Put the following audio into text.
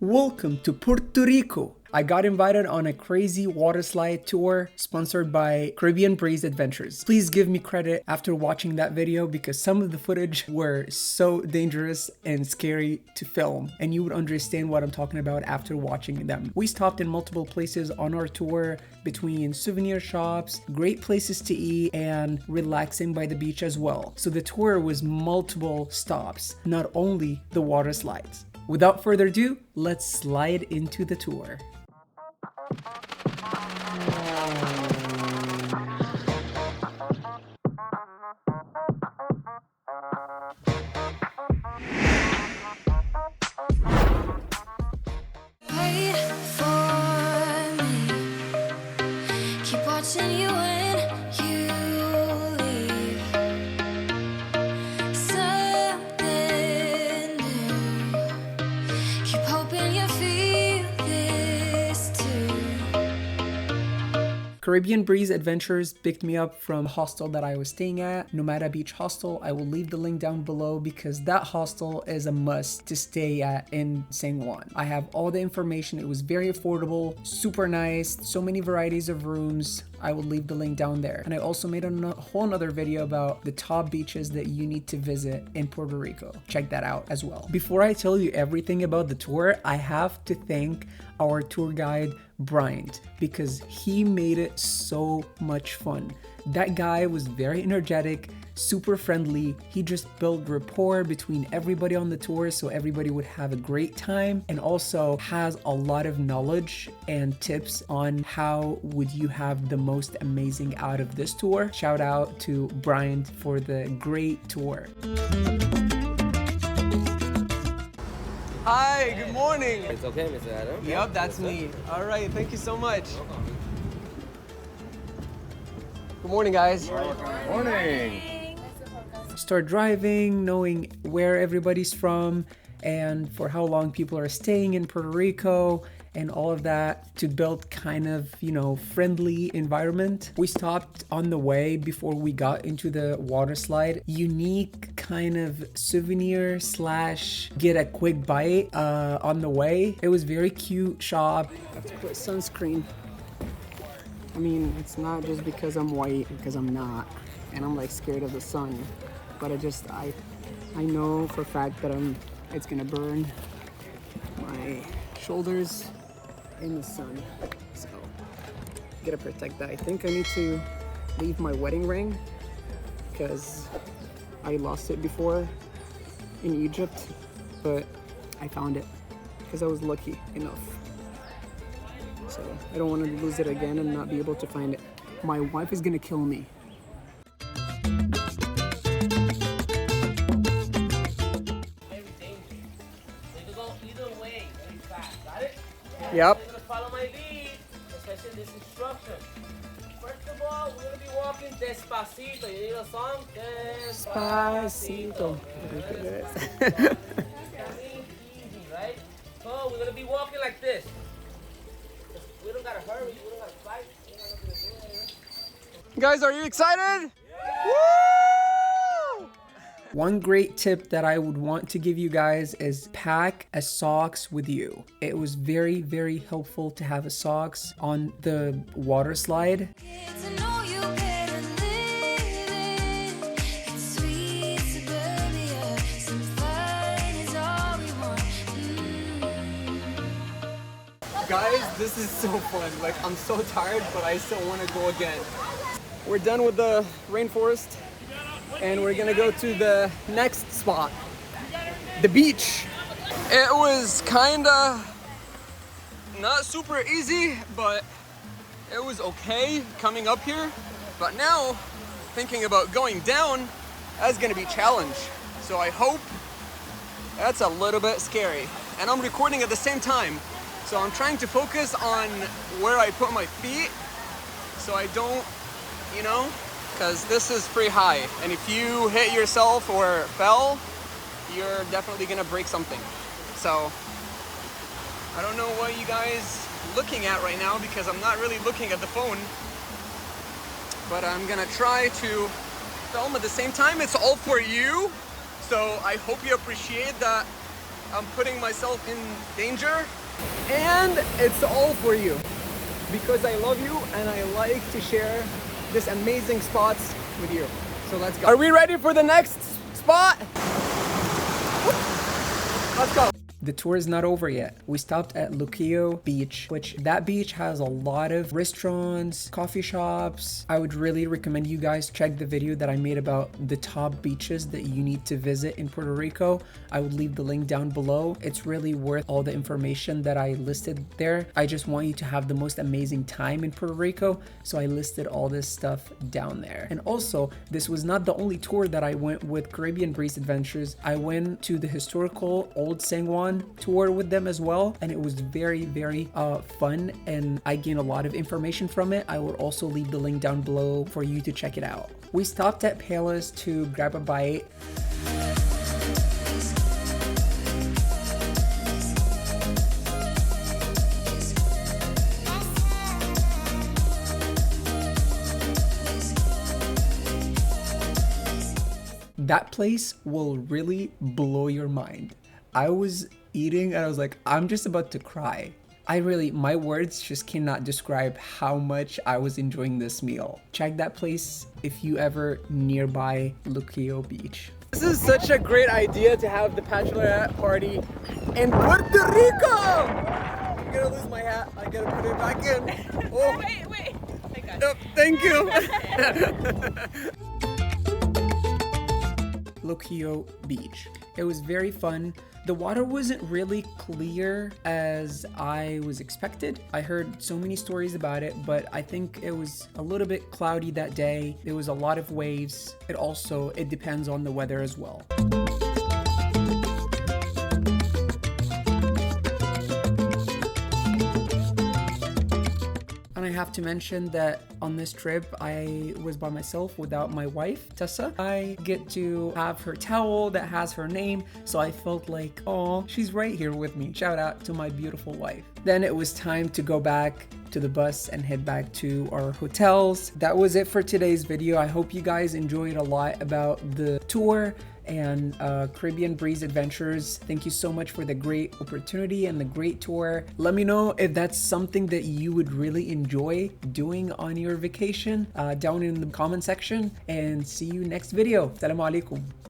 Welcome to Puerto Rico. I got invited on a crazy water slide tour sponsored by Caribbean Breeze Adventures. Please give me credit after watching that video because some of the footage were so dangerous and scary to film, and you would understand what I'm talking about after watching them. We stopped in multiple places on our tour between souvenir shops, great places to eat, and relaxing by the beach as well. So the tour was multiple stops, not only the water slides. Without further ado, let's slide into the tour. Caribbean Breeze Adventures picked me up from the hostel that I was staying at, Nomada Beach Hostel. I will leave the link down below because that hostel is a must to stay at in San Juan. I have all the information. It was very affordable, super nice, so many varieties of rooms. I will leave the link down there. And I also made a whole nother video about the top beaches that you need to visit in Puerto Rico. Check that out as well. Before I tell you everything about the tour, I have to thank our tour guide, Brian, because he made it so much fun. That guy was very energetic, super friendly. He just built rapport between everybody on the tour so everybody would have a great time, and also has a lot of knowledge and tips on how would you have the most amazing out of this tour. Shout out to Brian for the great tour. Hi, good morning. It's okay, Mr. Adam. Yep, that's me. All right, thank you so much. Good morning, guys. Good morning. Start driving, knowing where everybody's from and for how long people are staying in Puerto Rico and all of that to build kind of, friendly environment. We stopped on the way before we got into the water slide. Unique kind of souvenir / get a quick bite on the way. It was very cute shop. I have to put sunscreen. I mean, it's not just because I'm white, because I'm not, and I'm like scared of the sun, but I know for a fact that it's gonna burn my shoulders in the sun, so gotta protect that. I think I need to leave my wedding ring because I lost it before in Egypt, but I found it because I was lucky enough. So I don't want to lose it again and not be able to find it. My wife is gonna kill me. Yep. You're gonna follow my lead, especially this instruction. First of all, we're gonna be walking despacito. You need a song? Despacito. Easy, right? So we're gonna be walking like this. We don't gotta hurry. We don't gotta fight. We don't gotta do it. Guys, are you excited? Yeah. Woo! One great tip that I would want to give you guys is pack a socks with you. It was very, very helpful to have a socks on the water slide. Guys, this is so fun. Like, I'm so tired, but I still want to go again. We're done with the rainforest, and we're gonna go to the next spot, the beach. It was kinda not super easy, but it was okay coming up here. But now, thinking about going down, that's gonna be a challenge. So I hope that's a little bit scary. And I'm recording at the same time. So I'm trying to focus on where I put my feet so I don't, because this is pretty high. And if you hit yourself or fell, you're definitely gonna break something. So I don't know what you guys looking at right now because I'm not really looking at the phone, but I'm gonna try to film at the same time. It's all for you. So I hope you appreciate that I'm putting myself in danger. And it's all for you. Because I love you and I like to share this amazing spots with you. So let's go. Are we ready for the next spot? Let's go. The tour is not over yet. We stopped at Luquillo Beach, which that beach has a lot of restaurants, coffee shops. I would really recommend you guys check the video that I made about the top beaches that you need to visit in Puerto Rico. I would leave the link down below. It's really worth all the information that I listed there. I just want you to have the most amazing time in Puerto Rico, so I listed all this stuff down there. And also, this was not the only tour that I went with Caribbean Breeze Adventures. I went to the historical Old San Juan tour with them as well, and it was very fun, and I gained a lot of information from it. I will also leave the link down below for you to check it out. We stopped at Palace to grab a bite. That place will really blow your mind. I was eating and I was like, I'm just about to cry. My words just cannot describe how much I was enjoying this meal. Check that place if you ever nearby Luquillo Beach. This is such a great idea to have the bachelorette party in Puerto Rico! I'm gonna lose my hat. I gotta put it back in. Oh. Wait. I got Yep, thank you. Luquillo Beach. It was very fun. The water wasn't really clear as I was expected. I heard so many stories about it, but I think it was a little bit cloudy that day. There was a lot of waves. It depends on the weather as well. And I have to mention that on this trip, I was by myself without my wife, Tessa. I get to have her towel that has her name, so I felt like, oh, she's right here with me. Shout out to my beautiful wife. Then it was time to go back to the bus and head back to our hotels. That was it for today's video. I hope you guys enjoyed a lot about the tour and Caribbean Breeze Adventures. Thank you so much for the great opportunity and the great tour. Let me know if that's something that you would really enjoy doing on your vacation down in the comment section, and see you next video. Assalamu alaikum.